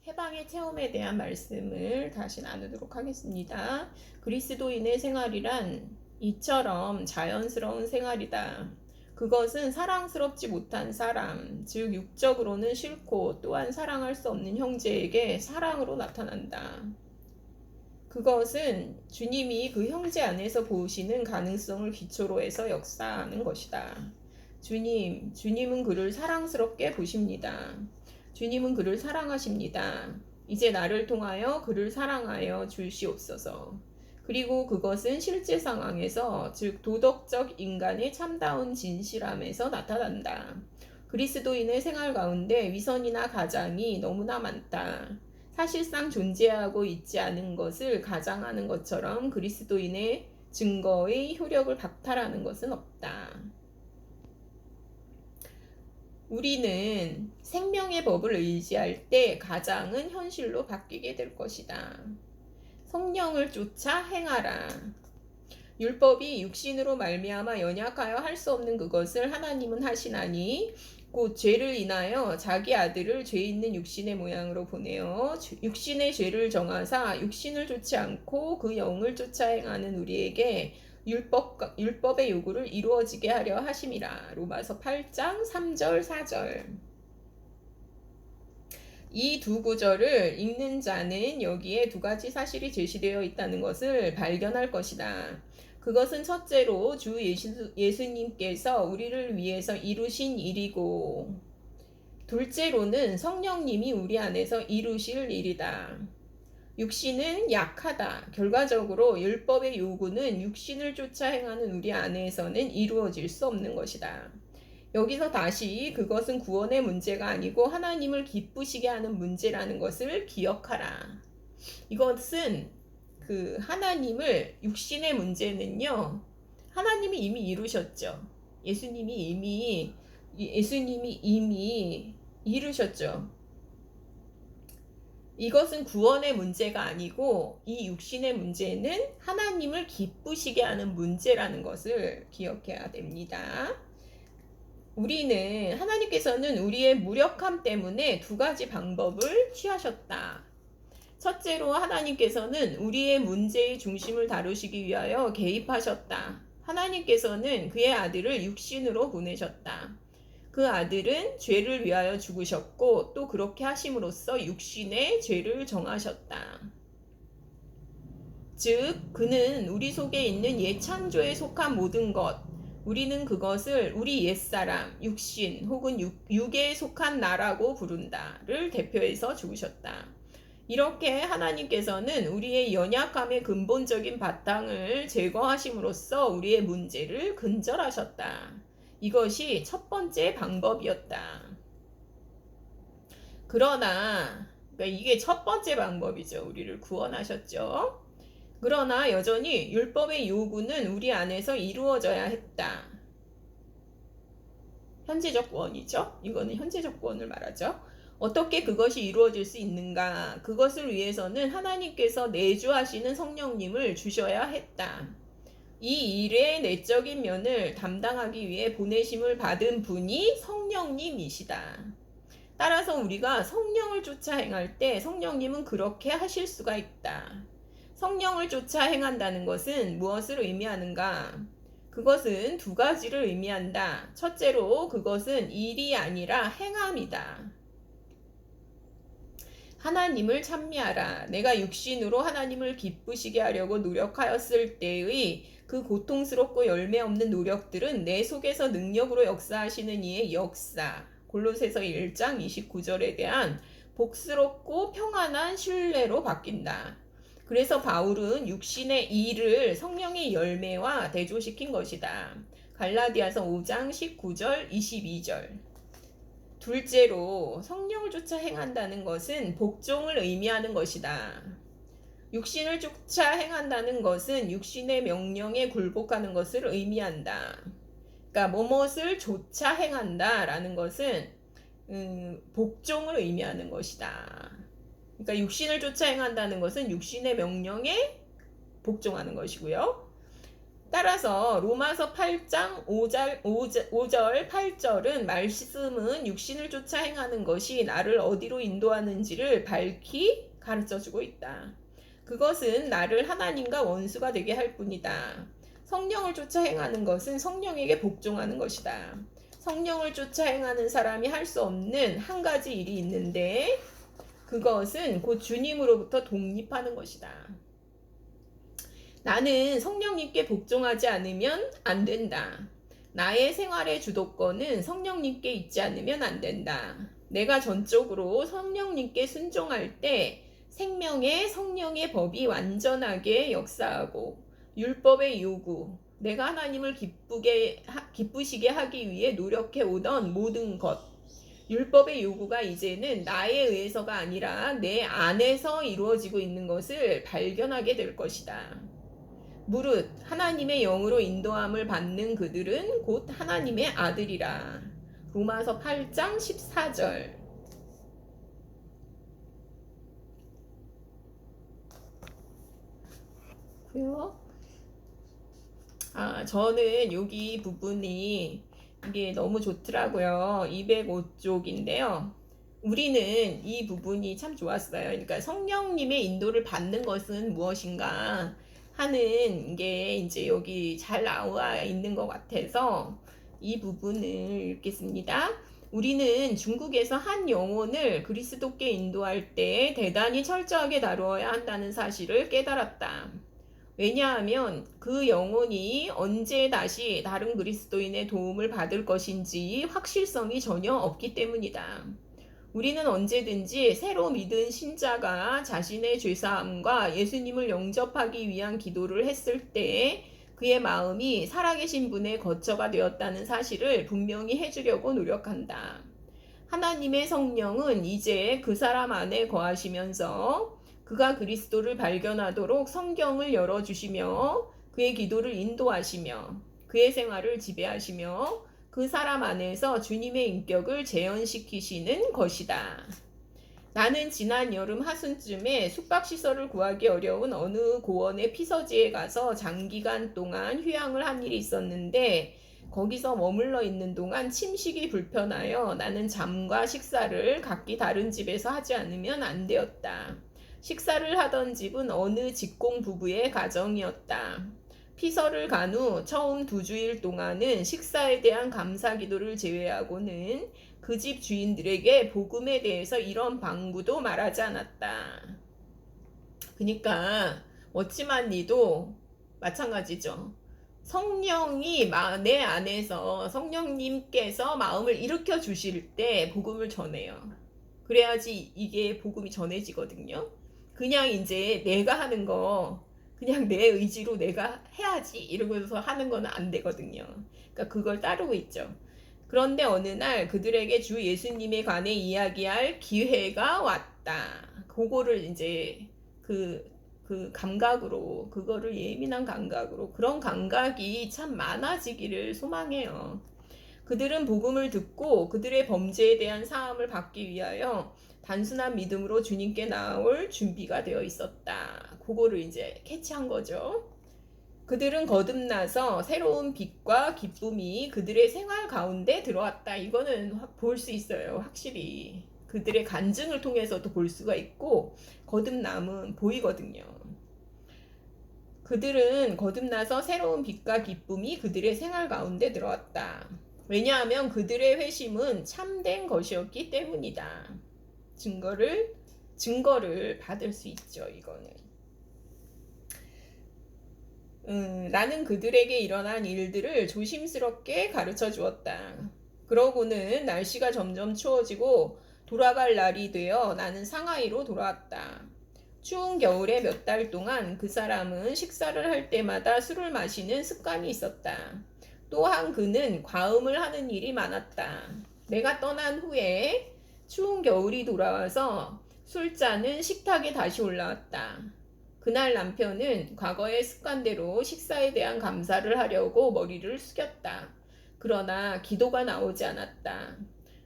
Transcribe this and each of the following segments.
해방의 체험에 대한 말씀을 다시 나누도록 하겠습니다. 그리스도인의 생활이란 이처럼 자연스러운 생활이다. 그것은 사랑스럽지 못한 사람, 즉 육적으로는 싫고 또한 사랑할 수 없는 형제에게 사랑으로 나타난다. 그것은 주님이 그 형제 안에서 보시는 가능성을 기초로 해서 역사하는 것이다. 주님은 그를 사랑스럽게 보십니다. 주님은 그를 사랑하십니다. 이제 나를 통하여 그를 사랑하여 주시옵소서. 그리고 그것은 실제 상황에서, 즉 도덕적 인간의 참다운 진실함에서 나타난다. 그리스도인의 생활 가운데 위선이나 가장이 너무나 많다. 사실상 존재하고 있지 않은 것을 가장하는 것처럼 그리스도인의 증거의 효력을 박탈하는 것은 없다. 우리는 생명의 법을 의지할 때 가장은 현실로 바뀌게 될 것이다. 성령을 쫓아 행하라. 율법이 육신으로 말미암아 연약하여 할 수 없는 그것을 하나님은 하시나니 곧 죄를 인하여 자기 아들을 죄 있는 육신의 모양으로 보내어 육신의 죄를 정하사 육신을 쫓지 않고 그 영을 쫓아 행하는 우리에게 율법의 요구를 이루어지게 하려 하심이라. 로마서 8장 3절 4절. 이 두 구절을 읽는 자는 여기에 두 가지 사실이 제시되어 있다는 것을 발견할 것이다. 그것은 첫째로 주 예수님께서 우리를 위해서 이루신 일이고, 둘째로는 성령님이 우리 안에서 이루실 일이다. 육신은 약하다. 결과적으로 율법의 요구는 육신을 쫓아 행하는 우리 안에서는 이루어질 수 없는 것이다. 여기서 다시 그것은 구원의 문제가 아니고 하나님을 기쁘시게 하는 문제라는 것을 기억하라. 이것은 하나님을, 육신의 문제는요, 하나님이 이미 이루셨죠. 예수님이 이미 이루셨죠. 이것은 구원의 문제가 아니고 이 육신의 문제는 하나님을 기쁘시게 하는 문제라는 것을 기억해야 됩니다. 하나님께서는 우리의 무력함 때문에 두 가지 방법을 취하셨다. 첫째로 하나님께서는 우리의 문제의 중심을 다루시기 위하여 개입하셨다. 하나님께서는 그의 아들을 육신으로 보내셨다. 그 아들은 죄를 위하여 죽으셨고 또 그렇게 하심으로써 육신의 죄를 정하셨다. 즉 그는 우리 속에 있는 옛 창조에 속한 모든 것, 우리는 그것을 우리 옛사람, 육신 혹은 육에 속한 나라고 부른다를 대표해서 죽으셨다. 이렇게 하나님께서는 우리의 연약함의 근본적인 바탕을 제거하심으로써 우리의 문제를 근절하셨다. 이것이 첫 번째 방법이었다. 그러나 이게 첫 번째 방법이죠. 우리를 구원하셨죠. 그러나 여전히 율법의 요구는 우리 안에서 이루어져야 했다. 현재적 구원이죠. 이거는 현재적 구원을 말하죠. 어떻게 그것이 이루어질 수 있는가? 그것을 위해서는 하나님께서 내주하시는 성령님을 주셔야 했다. 이 일의 내적인 면을 담당하기 위해 보내심을 받은 분이 성령님이시다. 따라서 우리가 성령을 쫓아 행할 때 성령님은 그렇게 하실 수가 있다. 성령을 쫓아 행한다는 것은 무엇을 의미하는가? 그것은 두 가지를 의미한다. 첫째로 그것은 일이 아니라 행함이다. 하나님을 찬미하라. 내가 육신으로 하나님을 기쁘시게 하려고 노력하였을 때의 그 고통스럽고 열매 없는 노력들은 내 속에서 능력으로 역사하시는 이의 역사, 골로새서 1장 29절에 대한 복스럽고 평안한 신뢰로 바뀐다. 그래서 바울은 육신의 일을 성령의 열매와 대조시킨 것이다. 갈라디아서 5장 19절 22절. 둘째로 성령을 쫓아 행한다는 것은 복종을 의미하는 것이다. 육신을 쫓아 행한다는 것은 육신의 명령에 굴복하는 것을 의미한다. 그러니까 무엇을 쫓아 행한다라는 것은 복종을 의미하는 것이다. 그러니까 육신을 쫓아 행한다는 것은 육신의 명령에 복종하는 것이고요. 따라서 로마서 8장 5절 8절은 말씀은 육신을 쫓아 행하는 것이 나를 어디로 인도하는지를 밝히 가르쳐주고 있다. 그것은 나를 하나님과 원수가 되게 할 뿐이다. 성령을 쫓아 행하는 것은 성령에게 복종하는 것이다. 성령을 쫓아 행하는 사람이 할 수 없는 한 가지 일이 있는데 그것은 곧 주님으로부터 독립하는 것이다. 나는 성령님께 복종하지 않으면 안 된다. 나의 생활의 주도권은 성령님께 있지 않으면 안 된다. 내가 전적으로 성령님께 순종할 때 생명의 성령의 법이 완전하게 역사하고 율법의 요구, 내가 하나님을 기쁘시게 하기 위해 노력해 오던 모든 것, 율법의 요구가 이제는 나에 의해서가 아니라 내 안에서 이루어지고 있는 것을 발견하게 될 것이다. 무릇 하나님의 영으로 인도함을 받는 그들은 곧 하나님의 아들이라. 로마서 8장 14절. 저는 여기 부분이 이게 너무 좋더라고요. 205쪽인데요. 우리는 이 부분이 참 좋았어요. 그러니까 성령님의 인도를 받는 것은 무엇인가 하는 게 이제 여기 잘 나와 있는 것 같아서 이 부분을 읽겠습니다. 우리는 중국에서 한 영혼을 그리스도께 인도할 때 대단히 철저하게 다루어야 한다는 사실을 깨달았다. 왜냐하면 그 영혼이 언제 다시 다른 그리스도인의 도움을 받을 것인지 확실성이 전혀 없기 때문이다. 우리는 언제든지 새로 믿은 신자가 자신의 죄사함과 예수님을 영접하기 위한 기도를 했을 때 그의 마음이 살아계신 분의 거처가 되었다는 사실을 분명히 해주려고 노력한다. 하나님의 성령은 이제 그 사람 안에 거하시면서 그가 그리스도를 발견하도록 성경을 열어주시며 그의 기도를 인도하시며 그의 생활을 지배하시며 그 사람 안에서 주님의 인격을 재현시키시는 것이다. 나는 지난 여름 하순쯤에 숙박시설을 구하기 어려운 어느 고원의 피서지에 가서 장기간 동안 휴양을 한 일이 있었는데 거기서 머물러 있는 동안 침식이 불편하여 나는 잠과 식사를 각기 다른 집에서 하지 않으면 안 되었다. 식사를 하던 집은 어느 직공 부부의 가정이었다. 피서를 간 후 처음 2주일 동안은 식사에 대한 감사 기도를 제외하고는 그 집 주인들에게 복음에 대해서 이런 방구도 말하지 않았다. 그러니까 멋지만 니도 마찬가지죠. 성령이 내 안에서 성령님께서 마음을 일으켜 주실 때 복음을 전해요. 그래야지 이게 복음이 전해지거든요. 그냥 이제 내가 하는 거 그냥 내 의지로 내가 해야지 이러고서 하는 건 안 되거든요. 그러니까 그걸 따르고 있죠. 그런데 어느 날 그들에게 주 예수님에 관해 이야기할 기회가 왔다. 그거를 이제 그 감각으로, 그거를 예민한 감각으로, 그런 감각이 참 많아지기를 소망해요. 그들은 복음을 듣고 그들의 범죄에 대한 사함을 받기 위하여 단순한 믿음으로 주님께 나올 준비가 되어 있었다. 그거를 이제 캐치한 거죠. 그들은 거듭나서 새로운 빛과 기쁨이 그들의 생활 가운데 들어왔다. 이거는 볼 수 있어요. 확실히. 그들의 간증을 통해서도 볼 수가 있고 거듭남은 보이거든요. 그들은 거듭나서 새로운 빛과 기쁨이 그들의 생활 가운데 들어왔다. 왜냐하면 그들의 회심은 참된 것이었기 때문이다. 증거를 받을 수 있죠. 이거는. 나는 그들에게 일어난 일들을 조심스럽게 가르쳐 주었다. 그러고는 날씨가 점점 추워지고 돌아갈 날이 되어 나는 상하이로 돌아왔다. 추운 겨울에 몇 달 동안 그 사람은 식사를 할 때마다 술을 마시는 습관이 있었다. 또한 그는 과음을 하는 일이 많았다. 내가 떠난 후에 추운 겨울이 돌아와서 술잔은 식탁에 다시 올라왔다. 그날 남편은 과거의 습관대로 식사에 대한 감사를 하려고 머리를 숙였다. 그러나 기도가 나오지 않았다.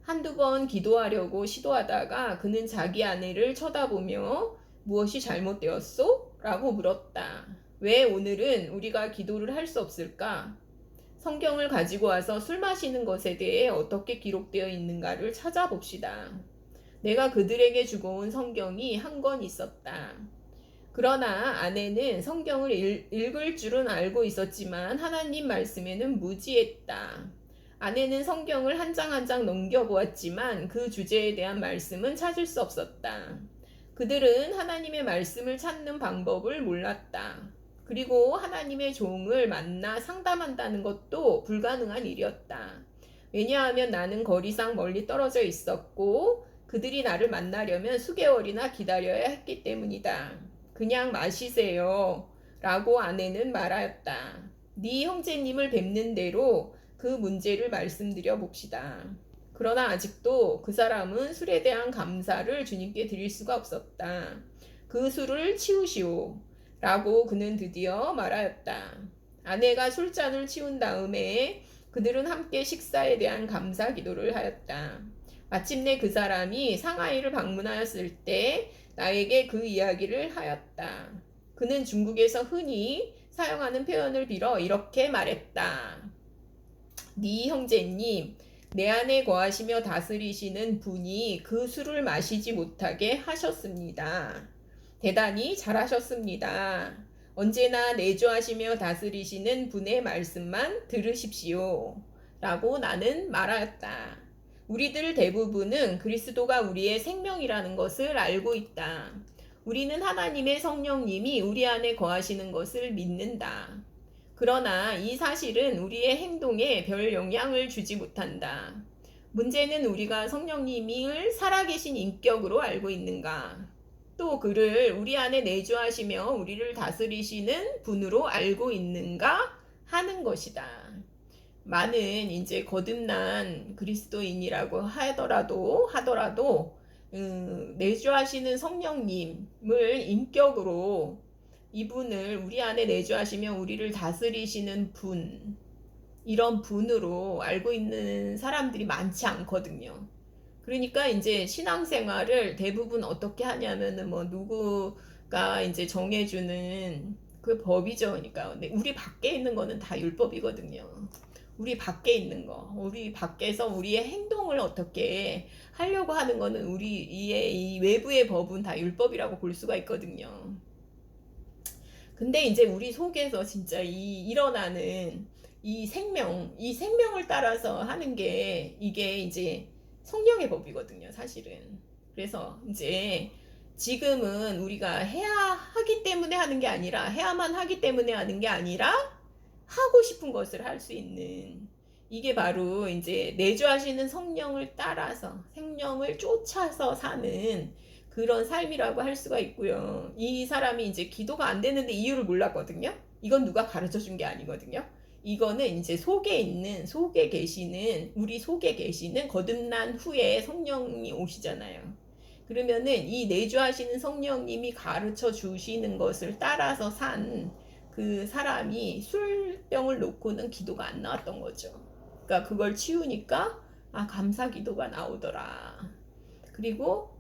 한두 번 기도하려고 시도하다가 그는 자기 아내를 쳐다보며 무엇이 잘못되었소? 라고 물었다. 왜 오늘은 우리가 기도를 할 수 없을까? 성경을 가지고 와서 술 마시는 것에 대해 어떻게 기록되어 있는가를 찾아봅시다. 내가 그들에게 주고 온 성경이 한 권 있었다. 그러나 아내는 성경을 읽을 줄은 알고 있었지만 하나님 말씀에는 무지했다. 아내는 성경을 한 장 한 장 넘겨보았지만 그 주제에 대한 말씀은 찾을 수 없었다. 그들은 하나님의 말씀을 찾는 방법을 몰랐다. 그리고 하나님의 종을 만나 상담한다는 것도 불가능한 일이었다. 왜냐하면 나는 거리상 멀리 떨어져 있었고 그들이 나를 만나려면 수개월이나 기다려야 했기 때문이다. 그냥 마시세요 라고 아내는 말하였다. 네 형제님을 뵙는 대로 그 문제를 말씀드려 봅시다. 그러나 아직도 그 사람은 술에 대한 감사를 주님께 드릴 수가 없었다. 그 술을 치우시오 라고 그는 드디어 말하였다. 아내가 술잔을 치운 다음에 그들은 함께 식사에 대한 감사 기도를 하였다. 마침내 그 사람이 상하이를 방문하였을 때 나에게 그 이야기를 하였다. 그는 중국에서 흔히 사용하는 표현을 빌어 이렇게 말했다. 네 형제님, 내 안에 거하시며 다스리시는 분이 그 술을 마시지 못하게 하셨습니다. 대단히 잘하셨습니다. 언제나 내주하시며 다스리시는 분의 말씀만 들으십시오. 라고 나는 말하였다. 우리들 대부분은 그리스도가 우리의 생명이라는 것을 알고 있다. 우리는 하나님의 성령님이 우리 안에 거하시는 것을 믿는다. 그러나 이 사실은 우리의 행동에 별 영향을 주지 못한다. 문제는 우리가 성령님을 살아계신 인격으로 알고 있는가? 또 그를 우리 안에 내주하시며 우리를 다스리시는 분으로 알고 있는가 하는 것이다. 많은 이제 거듭난 그리스도인이라고 하더라도 내주하시는 성령님을 인격으로 이분을 우리 안에 내주하시며 우리를 다스리시는 분, 이런 분으로 알고 있는 사람들이 많지 않거든요. 그러니까 이제 신앙생활을 대부분 어떻게 하냐면은 뭐 누구가 이제 정해주는 그 법이죠. 그러니까 우리 밖에 있는 거는 다 율법이거든요. 우리 밖에 있는 거, 우리 밖에서 우리의 행동을 어떻게 하려고 하는 거는 우리의 이 외부의 법은 다 율법이라고 볼 수가 있거든요. 근데 이제 우리 속에서 진짜 일어나는 이 생명을 따라서 하는 게 이게 이제 성령의 법이거든요, 사실은. 그래서 이제 지금은 우리가 하기 때문에 하는 게 아니라, 해야만 하기 때문에 하는 게 아니라, 하고 싶은 것을 할 수 있는, 이게 바로 이제 내주하시는 성령을 따라서, 생명을 쫓아서 사는 그런 삶이라고 할 수가 있고요. 이 사람이 이제 기도가 안 되는데 이유를 몰랐거든요. 이건 누가 가르쳐 준 게 아니거든요. 이거는 이제 우리 속에 계시는 거듭난 후에 성령이 오시잖아요. 그러면은 이 내주하시는 성령님이 가르쳐 주시는 것을 따라서 산 그 사람이 술병을 놓고는 기도가 안 나왔던 거죠. 그러니까 그걸 치우니까 감사 기도가 나오더라. 그리고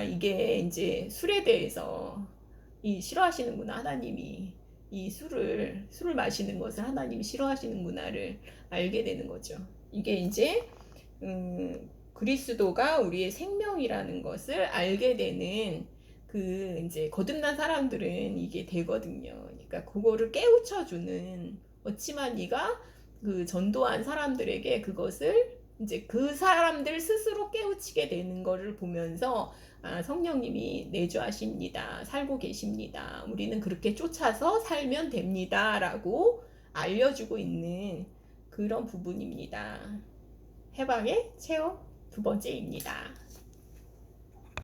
이게 이제 술에 대해서 싫어하시는구나, 하나님이. 이 술을 마시는 것을 하나님이 싫어하시는구나를 알게 되는 거죠. 이게 이제 그리스도가 우리의 생명이라는 것을 알게 되는 그 이제 거듭난 사람들은 이게 되거든요. 그러니까 그거를 깨우쳐주는, 어찌만 네가 그 전도한 사람들에게 그것을 이제 그 사람들 스스로 깨우치게 되는 것을 보면서 성령님이 내주하십니다. 살고 계십니다. 우리는 그렇게 쫓아서 살면 됩니다. 라고 알려주고 있는 그런 부분입니다. 해방의 체험 두 번째입니다.